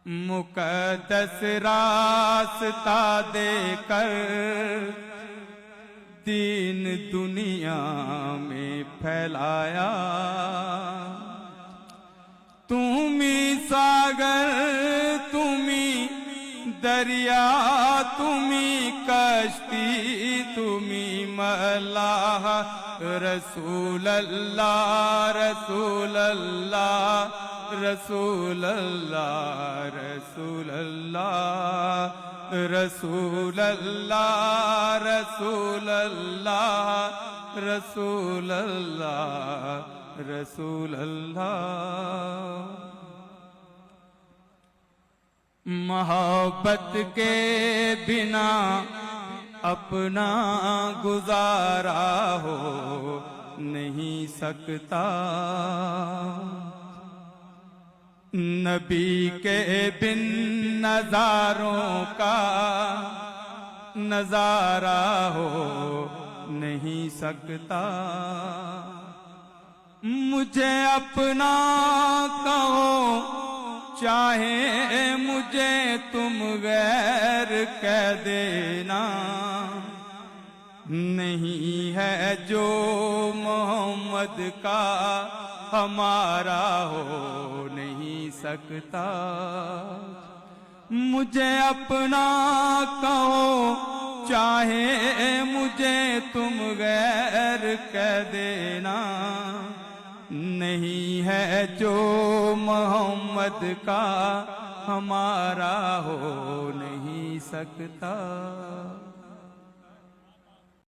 مقدس راستہ دے کر دین دنیا میں پھیلایا، تمہیں ساگر تمہیں دریا تمہیں کشتی تمہیں ملاح، رسول اللہ رسول اللہ رسول اللہ رسول اللہ رسول اللہ رسول اللہ رسول اللہ رسول اللہ۔ محبت کے بنا اپنا گزارا ہو نہیں سکتا، نبی کے بن نظاروں کا نظارہ ہو نہیں سکتا، مجھے اپنا کہو چاہے مجھے تم غیر کہہ دینا، نہیں ہے جو محمد کا ہمارا ہو نہیں سکتا، مجھے اپنا کہو چاہے مجھے تم غیر کہہ دینا، نہیں ہے جو محمد کا ہمارا ہو نہیں سکتا۔